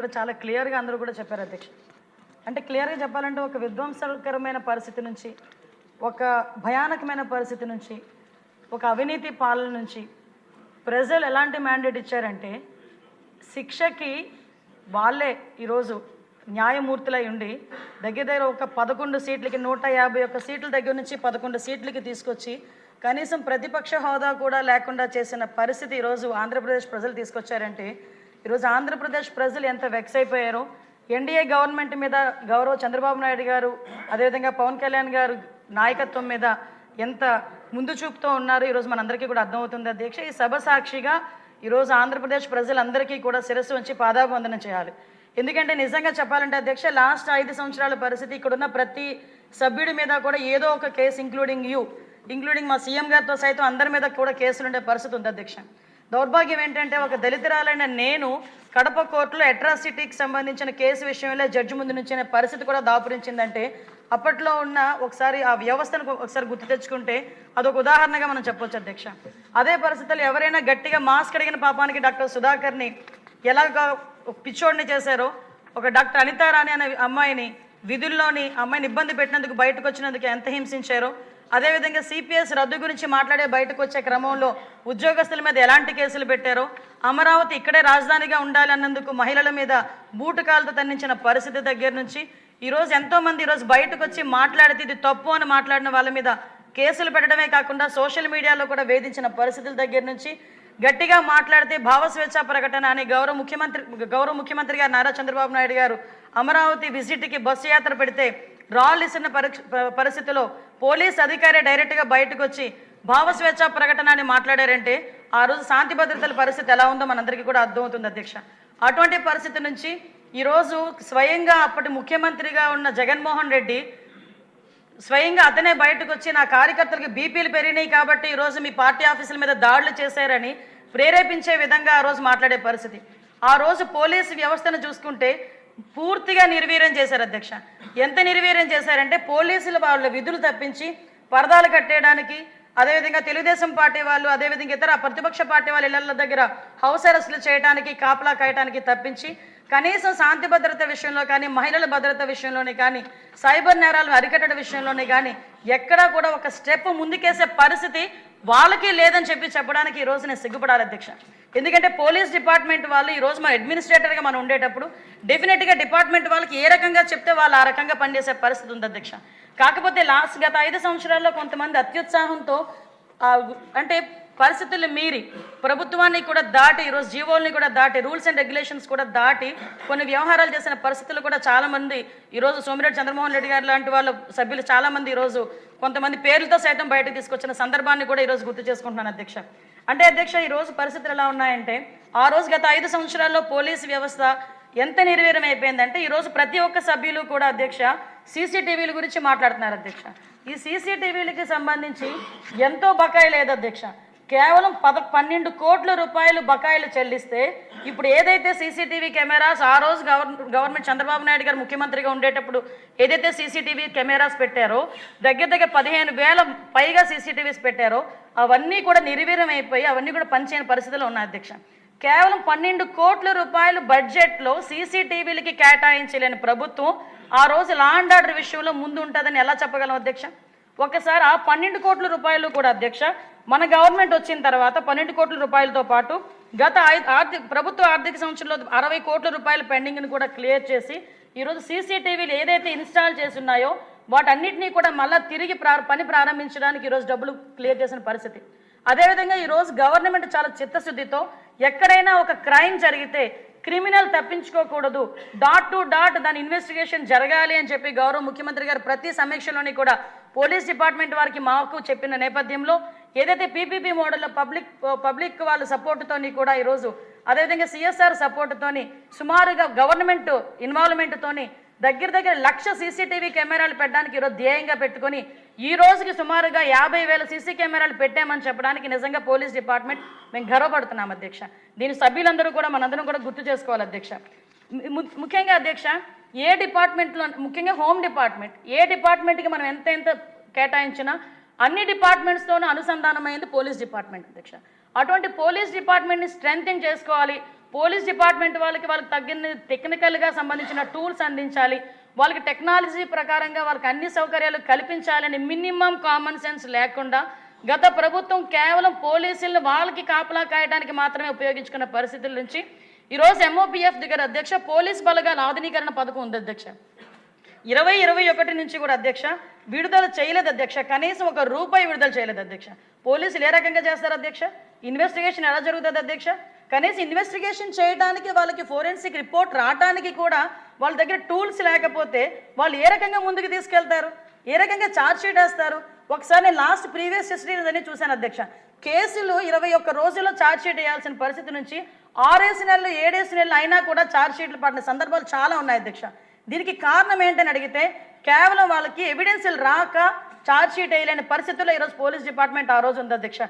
కూడా చాలా క్లియర్గా అందరూ కూడా చెప్పారు అధ్యక్ష. అంటే క్లియర్గా చెప్పాలంటే ఒక విధ్వంసకరమైన పరిస్థితి నుంచి, ఒక భయానకమైన పరిస్థితి నుంచి, ఒక అవినీతి పాలన నుంచి ప్రజలు ఎలాంటి మ్యాండేట్ ఇచ్చారంటే శిక్షకి వాళ్ళే ఈరోజు న్యాయమూర్తులై ఉండి దగ్గర దగ్గర ఒక 11 సీట్లకి 151 సీట్ల దగ్గర నుంచి 11 సీట్లకి తీసుకొచ్చి కనీసం ప్రతిపక్ష హోదా కూడా లేకుండా చేసిన పరిస్థితి ఈరోజు ఆంధ్రప్రదేశ్ ప్రజలు తీసుకొచ్చారంటే ఈరోజు ఆంధ్రప్రదేశ్ ప్రజలు ఎంత వెక్స్ అయిపోయారో, ఎన్డీఏ గవర్నమెంట్ మీద గౌరవ చంద్రబాబు నాయుడు గారు అదేవిధంగా పవన్ కళ్యాణ్ గారు నాయకత్వం మీద ఎంత ముందు చూపుతూ ఉన్నారు ఈరోజు మనందరికీ కూడా అర్థమవుతుంది అధ్యక్ష. ఈ సభ సాక్షిగా ఈరోజు ఆంధ్రప్రదేశ్ ప్రజలందరికీ కూడా శిరస్సు వంచి పాదాభివందనం చేయాలి. ఎందుకంటే నిజంగా చెప్పాలంటే అధ్యక్ష, లాస్ట్ 5 సంవత్సరాల పరిస్థితి ఇక్కడున్న ప్రతి సభ్యుడి మీద కూడా ఏదో ఒక కేసు, ఇంక్లూడింగ్ మా సీఎం గారితో సైతం అందరి మీద కూడా కేసులు ఉండే పరిస్థితి ఉంది అధ్యక్ష. దౌర్భాగ్యం ఏంటంటే ఒక దళితురాలైన నేను కడప కోర్టులో అట్రాసిటీకి సంబంధించిన కేసు విషయంలో జడ్జి ముందు నుంచిన పరిస్థితి కూడా దాపురించిందంటే అప్పట్లో ఉన్న ఒకసారి ఆ వ్యవస్థను ఒకసారి గుర్తు తెచ్చుకుంటే అదొక ఉదాహరణగా మనం చెప్పొచ్చు అధ్యక్ష. అదే పరిస్థితుల్లో ఎవరైనా గట్టిగా మాస్క్ అడిగిన పాపానికి డాక్టర్ సుధాకర్ని ఎలాగ పిచ్చోడిని చేశారో, ఒక డాక్టర్ అనితారాణి అనే అమ్మాయిని విధుల్లోని అమ్మాయిని ఇబ్బంది పెట్టినందుకు బయటకు వచ్చినందుకు ఎంత హింసించారో, అదేవిధంగా సిపిఎస్ రద్దు గురించి మాట్లాడే బయటకు వచ్చే క్రమంలో ఉద్యోగస్తుల మీద ఎలాంటి కేసులు పెట్టారో, అమరావతి ఇక్కడే రాజధానిగా ఉండాలి అన్నందుకు మహిళల మీద బూటకాలతో తన్నించిన పరిస్థితి దగ్గర నుంచి ఈరోజు ఎంతోమంది ఈరోజు బయటకు వచ్చి మాట్లాడితే ఇది తప్పు అని మాట్లాడిన వాళ్ళ మీద కేసులు పెట్టడమే కాకుండా సోషల్ మీడియాలో కూడా వేధించిన పరిస్థితుల దగ్గర నుంచి గట్టిగా మాట్లాడితే భావస్వేచ్ఛ ప్రకటన అని గౌరవ ముఖ్యమంత్రి గారు నారా చంద్రబాబు నాయుడు గారు అమరావతి విజిట్కి బస్సు యాత్ర పెడితే రాళ్ళు ఇస్తున్న పరిస్థితిలో పోలీస్ అధికారి డైరెక్ట్గా బయటకు వచ్చి భావస్వేచ్ఛ ప్రకటన అని మాట్లాడారంటే ఆ రోజు శాంతి భద్రతల పరిస్థితి ఎలా ఉందో మనందరికీ కూడా అర్థమవుతుంది అధ్యక్ష. అటువంటి పరిస్థితి నుంచి ఈరోజు స్వయంగా అప్పటి ముఖ్యమంత్రిగా ఉన్న జగన్మోహన్ రెడ్డి స్వయంగా అతనే బయటకు వచ్చి నా కార్యకర్తలకు బీపీలు పెరిగినాయి కాబట్టి ఈరోజు మీ పార్టీ ఆఫీసుల మీద దాడులు చేశారని ప్రేరేపించే విధంగా ఆ రోజు మాట్లాడే పరిస్థితి. ఆ రోజు పోలీసు వ్యవస్థను చూసుకుంటే పూర్తిగా నిర్వీర్యం చేశారు అధ్యక్ష. ఎంత నిర్వీర్యం చేశారంటే పోలీసులు వాళ్ళ విధులు తప్పించి పరదాలు కట్టేయడానికి, అదేవిధంగా తెలుగుదేశం పార్టీ వాళ్ళు, అదేవిధంగా ఇతర ప్రతిపక్ష పార్టీ వాళ్ళ ఇళ్ల దగ్గర హౌస్ అరెస్టులు చేయడానికి, కాపలా కాయడానికి తప్పించి కనీసం శాంతి భద్రత విషయంలో కానీ, మహిళల భద్రత విషయంలోనే కానీ, సైబర్ నేరాలను అరికట్టడం విషయంలోనే కానీ ఎక్కడా కూడా ఒక స్టెప్ ముందుకేసే పరిస్థితి వాళ్ళకి లేదని చెప్పడానికి ఈరోజు నేను సిగ్గుపడాలి అధ్యక్ష. ఎందుకంటే పోలీస్ డిపార్ట్మెంట్ వాళ్ళు ఈరోజు మన అడ్మినిస్ట్రేటర్గా మనం ఉండేటప్పుడు డెఫినెట్గా డిపార్ట్మెంట్ వాళ్ళకి ఏ రకంగా చెప్తే వాళ్ళు ఆ రకంగా పనిచేసే పరిస్థితి ఉంది అధ్యక్ష. కాకపోతే గత 5 సంవత్సరాల్లో కొంతమంది అత్యుత్సాహంతో అంటే పరిస్థితులు మీరి ప్రభుత్వాన్ని కూడా దాటి ఈరోజు జీవోల్ని కూడా దాటి రూల్స్ అండ్ రెగ్యులేషన్స్ కూడా దాటి కొన్ని వ్యవహారాలు చేసిన పరిస్థితులు కూడా చాలామంది ఈరోజు సోమిరెడ్డి చంద్రమోహన్ రెడ్డి గారు లాంటి వాళ్ళ సభ్యులు చాలామంది ఈరోజు కొంతమంది పేర్లతో సైతం బయటకు తీసుకొచ్చిన సందర్భాన్ని కూడా ఈరోజు గుర్తు చేసుకుంటున్నాను అధ్యక్ష. అంటే అధ్యక్ష ఈరోజు పరిస్థితులు ఎలా ఉన్నాయంటే ఆ రోజు గత 5 సంవత్సరాల్లో పోలీసు వ్యవస్థ ఎంత నిర్వీర్యం అయిపోయిందంటే ఈరోజు ప్రతి ఒక్క సభ్యులు కూడా అధ్యక్ష సీసీటీవీల గురించి మాట్లాడుతున్నారు అధ్యక్ష. ఈ సీసీటీవీలకి సంబంధించి ఎంతో బకాయి లేదు అధ్యక్ష. కేవలం 12 కోట్ల రూపాయలు బకాయిలు చెల్లిస్తే ఇప్పుడు ఏదైతే సీసీటీవీ కెమెరాస్ ఆ రోజు గవర్నమెంట్ చంద్రబాబు నాయుడు గారు ముఖ్యమంత్రిగా ఉండేటప్పుడు ఏదైతే సీసీటీవీ కెమెరాస్ పెట్టారో దగ్గర 15,000 పైగా సీసీటీవీస్ పెట్టారో అవన్నీ కూడా నిర్వీర్యం అయిపోయి అవన్నీ కూడా పనిచేయని పరిస్థితిలో ఉన్నాయి అధ్యక్ష. కేవలం 12 కోట్ల రూపాయలు బడ్జెట్లో సీసీటీవీలకి కేటాయించలేని ప్రభుత్వం ఆ రోజు లా అండ్ ఆర్డర్ విషయంలో ముందు ఉంటుందని ఎలా చెప్పగలం అధ్యక్ష? ఒకసారి ఆ 12 కోట్ల రూపాయలు కూడా అధ్యక్ష మన గవర్నమెంట్ వచ్చిన తర్వాత 12 కోట్ల రూపాయలతో పాటు గత ప్రభుత్వ ఆర్థిక సంవత్సరంలో 60 కోట్ల రూపాయల పెండింగ్ని కూడా క్లియర్ చేసి ఈరోజు సీసీటీవీలు ఏదైతే ఇన్స్టాల్ చేసి ఉన్నాయో వాటన్నిటినీ కూడా మళ్ళీ తిరిగి పని ప్రారంభించడానికి ఈరోజు డబ్బులు క్లియర్ చేసిన పరిస్థితి. అదేవిధంగా ఈరోజు గవర్నమెంట్ చాలా చిత్తశుద్ధితో ఎక్కడైనా ఒక క్రైమ్ జరిగితే క్రిమినల్ తప్పించుకోకూడదు, డాట్ టు డాట్ దాని ఇన్వెస్టిగేషన్ జరగాలి అని చెప్పి గౌరవ ముఖ్యమంత్రి గారు ప్రతి సమీక్షలోని కూడా పోలీస్ డిపార్ట్మెంట్ వారికి మాకు చెప్పిన నేపథ్యంలో ఏదైతే పీపీపీ మోడల్లో పబ్లిక్ వాళ్ళ సపోర్టుతోని కూడా ఈరోజు అదేవిధంగా సిఎస్ఆర్ సపోర్టుతోని సుమారుగా గవర్నమెంట్ ఇన్వాల్వ్మెంట్తోని దగ్గర 1,00,000 సీసీటీవీ కెమెరాలు పెట్టడానికి ఈరోజు ధ్యేయంగా పెట్టుకొని ఈ రోజుకి సుమారుగా 50,000 సీసీ కెమెరాలు పెట్టామని చెప్పడానికి నిజంగా పోలీస్ డిపార్ట్మెంట్ మేము గర్వపడుతున్నాం అధ్యక్ష. దీని సభ్యులందరూ కూడా మనందరం కూడా గుర్తు చేసుకోవాలి అధ్యక్ష. ముఖ్యంగా అధ్యక్ష ఏ డిపార్ట్మెంట్లో ముఖ్యంగా హోమ్ డిపార్ట్మెంట్ ఏ డిపార్ట్మెంట్కి మనం ఎంత కేటాయించినా అన్ని డిపార్ట్మెంట్స్తోనూ అనుసంధానమైంది పోలీస్ డిపార్ట్మెంట్ అధ్యక్ష. అటువంటి పోలీస్ డిపార్ట్మెంట్ని స్ట్రెంథెన్ చేసుకోవాలి, పోలీస్ డిపార్ట్మెంట్ వాళ్ళకి తగిన టెక్నికల్గా సంబంధించిన టూల్స్ అందించాలి, వాళ్ళకి టెక్నాలజీ ప్రకారంగా వాళ్ళకి అన్ని సౌకర్యాలు కల్పించాలని మినిమం కామన్ సెన్స్ లేకుండా గత ప్రభుత్వం కేవలం పోలీసులను వాళ్ళకి కాపలా కాయడానికి మాత్రమే ఉపయోగించుకున్న పరిస్థితుల నుంచి ఈరోజు MOPF దగ్గర అధ్యక్ష పోలీస్ బలగాల ఆధునీకరణ పథకం ఉంది అధ్యక్ష. 2021 నుంచి కూడా అధ్యక్ష విడుదల చేయలేదు అధ్యక్ష, కనీసం ₹1 విడుదల చేయలేదు అధ్యక్ష. పోలీసులు ఏ రకంగా చేస్తారు అధ్యక్ష? ఇన్వెస్టిగేషన్ ఎలా జరుగుతుంది అధ్యక్ష? కనీసం ఇన్వెస్టిగేషన్ చేయడానికి వాళ్ళకి ఫోరెన్సిక్ రిపోర్ట్ రావడానికి కూడా వాళ్ళ దగ్గర టూల్స్ లేకపోతే వాళ్ళు ఏ రకంగా ముందుకు తీసుకెళ్తారు, ఏ రకంగా ఛార్జ్ షీట్ వేస్తారు? ఒకసారి నేను లాస్ట్ ప్రీవియస్ హిస్టరీస్ అని చూశాను అధ్యక్ష. కేసులు 21 రోజుల్లో ఛార్జ్ షీట్ వేయాల్సిన పరిస్థితి నుంచి 6 నెలలు 7 నెలలు అయినా కూడా ఛార్జ్ షీట్లు పడిన సందర్భాలు చాలా ఉన్నాయి అధ్యక్ష. దీనికి కారణం ఏంటని అడిగితే కేవలం వాళ్ళకి ఎవిడెన్స్లు రాక ఛార్జ్ షీట్ వేయలేని పరిస్థితుల్లో ఈరోజు పోలీస్ డిపార్ట్మెంట్ ఆ రోజు ఉంది అధ్యక్ష.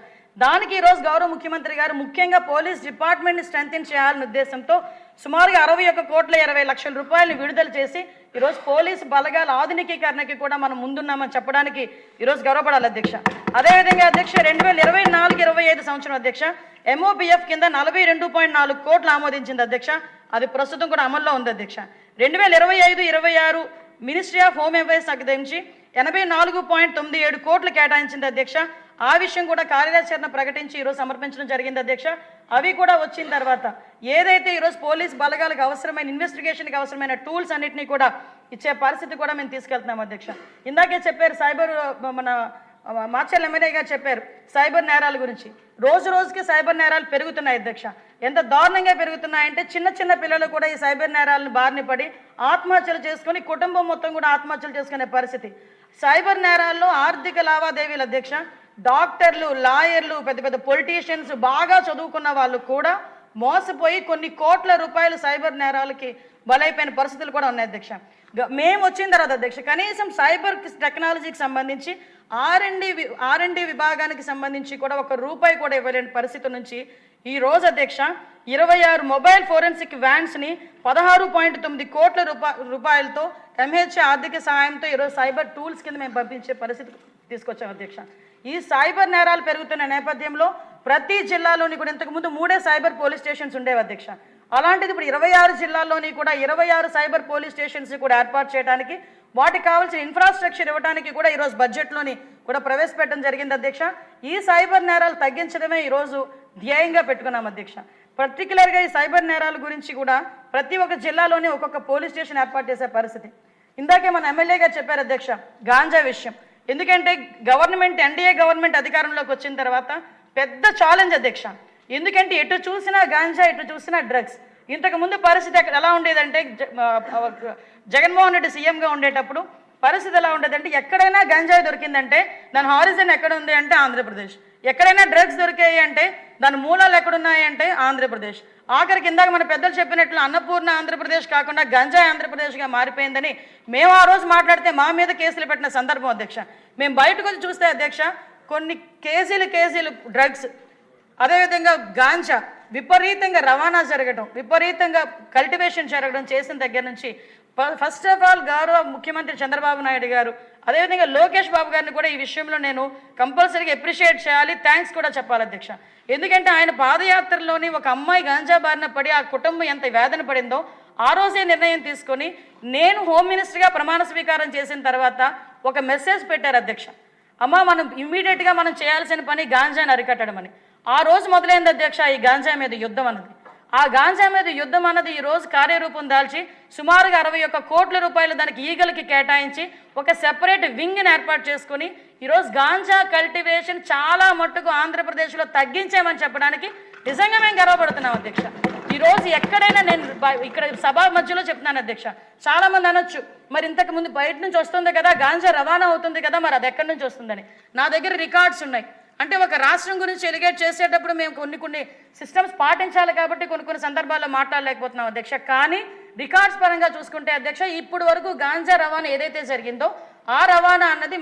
దానికి ఈరోజు గౌరవ ముఖ్యమంత్రి గారు ముఖ్యంగా పోలీస్ డిపార్ట్మెంట్ని స్ట్రెంథెన్ చేయాలనే ఉద్దేశంతో సుమారుగా 61,20,00,000 రూపాయలను విడుదల చేసి ఈరోజు పోలీసు బలగాల ఆధునికీకరణకి కూడా మనం ముందున్నామని చెప్పడానికి ఈరోజు గౌరవపడాలి అధ్యక్ష. అదేవిధంగా అధ్యక్ష 2024-25 సంవత్సరం అధ్యక్ష MOPF కింద 42.4 కోట్లు ఆమోదించింది అధ్యక్ష. అది ప్రస్తుతం కూడా అమల్లో ఉంది అధ్యక్ష. 2025-26 మినిస్ట్రీ ఆఫ్ హోమ్ అఫైర్స్ నుంచి 84.97 కోట్లు కేటాయించింది అధ్యక్ష. ఆ విషయం కూడా కార్యాచరణ ప్రకటించి ఈరోజు సమర్పించడం జరిగింది అధ్యక్ష. అవి కూడా వచ్చిన తర్వాత ఏదైతే ఈరోజు పోలీస్ బలగాలకు అవసరమైన ఇన్వెస్టిగేషన్కి అవసరమైన టూల్స్ అన్నింటినీ కూడా ఇచ్చే పరిస్థితి కూడా మేము తీసుకెళ్తున్నాం అధ్యక్ష. ఇందాకే చెప్పారు సైబర్ మన మాచర్ల ఎమ్మెల్యే గారు చెప్పారు సైబర్ నేరాల గురించి. రోజు రోజుకి సైబర్ నేరాలు పెరుగుతున్నాయి అధ్యక్ష. ఎంత దారుణంగా పెరుగుతున్నాయంటే చిన్న పిల్లలు కూడా ఈ సైబర్ నేరాలను బారిన పడి ఆత్మహత్యలు చేసుకొని కుటుంబం మొత్తం కూడా ఆత్మహత్యలు చేసుకునే పరిస్థితి. సైబర్ నేరాల్లో ఆర్థిక లావాదేవీలు అధ్యక్ష డాక్టర్లు, లాయర్లు, పెద్ద పొలిటీషియన్స్, బాగా చదువుకున్న వాళ్ళు కూడా మోసపోయి కొన్ని కోట్ల రూపాయలు సైబర్ నేరాలకి బలైపోయిన పరిస్థితులు కూడా ఉన్నాయి అధ్యక్ష. మేము వచ్చిన తర్వాత అధ్యక్ష కనీసం సైబర్ టెక్నాలజీకి సంబంధించి R&D విభాగానికి సంబంధించి కూడా ₹1 కూడా ఇవ్వలేని పరిస్థితి నుంచి ఈ రోజు అధ్యక్ష 26 మొబైల్ ఫోరెన్సిక్ వ్యాన్స్ని 16.9 కోట్ల రూపాయలతో MHA ఆర్థిక సహాయంతో ఈరోజు సైబర్ టూల్స్ కింద మేము పంపించే పరిస్థితి తీసుకొచ్చాం అధ్యక్ష. ఈ సైబర్ నేరాలు పెరుగుతున్న నేపథ్యంలో ప్రతి జిల్లాలోని కూడా ఇంతకుముందు 3 సైబర్ పోలీస్ స్టేషన్స్ ఉండేవి అధ్యక్ష. అలాంటిది ఇప్పుడు 26 జిల్లాల్లోని కూడా 26 సైబర్ పోలీస్ స్టేషన్స్ కూడా ఏర్పాటు చేయడానికి వాటికి కావాల్సిన ఇన్ఫ్రాస్ట్రక్చర్ ఇవ్వడానికి కూడా ఈరోజు బడ్జెట్లోని కూడా ప్రవేశపెట్టడం జరిగింది అధ్యక్ష. ఈ సైబర్ నేరాలు తగ్గించడమే ఈరోజు ధ్యేయంగా పెట్టుకున్నాం అధ్యక్ష. పర్టికులర్గా ఈ సైబర్ నేరాల గురించి కూడా ప్రతి ఒక్క జిల్లాలోనే ఒక్కొక్క పోలీస్ స్టేషన్ ఏర్పాటు చేసే పరిస్థితి. ఇందాకే మన ఎమ్మెల్యే గారు చెప్పారు అధ్యక్ష గాంజా విషయం. ఎందుకంటే NDA గవర్నమెంట్ అధికారంలోకి వచ్చిన తర్వాత పెద్ద ఛాలెంజ్ అధ్యక్ష. ఎందుకంటే ఎటు చూసినా గాంజా, ఎటు చూసినా డ్రగ్స్. ఇంతకుముందు పరిస్థితి ఎలా ఉండేదంటే జగన్మోహన్ రెడ్డి సీఎంగా ఉండేటప్పుడు పరిస్థితి ఎలా ఉండేదంటే ఎక్కడైనా గంజాయి దొరికిందంటే దాని హారిజన్ ఎక్కడ ఉంది అంటే ఆంధ్రప్రదేశ్, ఎక్కడైనా డ్రగ్స్ దొరికాయి అంటే దాని మూలాలు ఎక్కడున్నాయి అంటే ఆంధ్రప్రదేశ్. ఆఖరికి ఇందాక మన పెద్దలు చెప్పినట్లు అన్నపూర్ణ ఆంధ్రప్రదేశ్ కాకుండా గంజాయి ఆంధ్రప్రదేశ్గా మారిపోయిందని మేము ఆ రోజు మాట్లాడితే మా మీద కేసులు పెట్టిన సందర్భం అధ్యక్ష. మేము బయటకు వచ్చి చూస్తే అధ్యక్ష కొన్ని కేజీలు డ్రగ్స్, అదేవిధంగా గాంజా విపరీతంగా రవాణా జరగడం, విపరీతంగా కల్టివేషన్ జరగడం చేసిన దగ్గర నుంచి ఫస్ట్ ఆఫ్ ఆల్ గౌరవ ముఖ్యమంత్రి చంద్రబాబు నాయుడు గారు అదేవిధంగా లోకేష్ బాబు గారిని కూడా ఈ విషయంలో నేను కంపల్సరీగా అప్రిషియేట్ చేయాలి, థ్యాంక్స్ కూడా చెప్పాలి అధ్యక్ష. ఎందుకంటే ఆయన పాదయాత్రలోని ఒక అమ్మాయి గాంజా బారిన పడి ఆ కుటుంబం ఎంత వేదన పడిందో ఆ రోజే నిర్ణయం తీసుకొని నేను హోమ్ మినిస్టర్గా ప్రమాణ స్వీకారం చేసిన తర్వాత ఒక మెసేజ్ పెట్టారు అధ్యక్ష. అమ్మ మనం ఇమ్మీడియట్గా మనం చేయాల్సిన పని గాంజాని అరికట్టడం అని. ఆ రోజు మొదలైంది అధ్యక్ష ఈ గాంజా మీద యుద్ధం అన్నది. ఆ గాంజా మీద యుద్ధం అన్నది ఈరోజు కార్యరూపం దాల్చి సుమారుగా 61 కోట్ల రూపాయలు దానికి ఈగలకి కేటాయించి ఒక సెపరేట్ వింగ్ని ఏర్పాటు చేసుకుని ఈరోజు గాంజా కల్టివేషన్ చాలా మట్టుకు ఆంధ్రప్రదేశ్లో తగ్గించామని చెప్పడానికి నిజంగా మేము గర్వపడుతున్నాం అధ్యక్ష. ఈరోజు ఎక్కడైనా నేను ఇక్కడ సభ మధ్యలో చెప్తున్నాను అధ్యక్ష, చాలామంది అనొచ్చు మరి ఇంతకు ముందు బయట నుంచి వస్తుంది కదా గాంజా రవాణా అవుతుంది కదా మరి అది ఎక్కడి నుంచి వస్తుందని. నా దగ్గర రికార్డ్స్ ఉన్నాయి. అంటే ఒక రాష్ట్రం గురించి ఎలిగేట్ చేసేటప్పుడు మేము కొన్ని సిస్టమ్స్ పాటించాలి కాబట్టి కొన్ని సందర్భాల్లో మాట్లాడలేకపోతున్నాం అధ్యక్ష. కానీ రికార్డ్స్ పరంగా చూసుకుంటే అధ్యక్ష ఇప్పుడు వరకు గాంజా రవాణా ఏదైతే జరిగిందో ఆ రవాణా అన్నది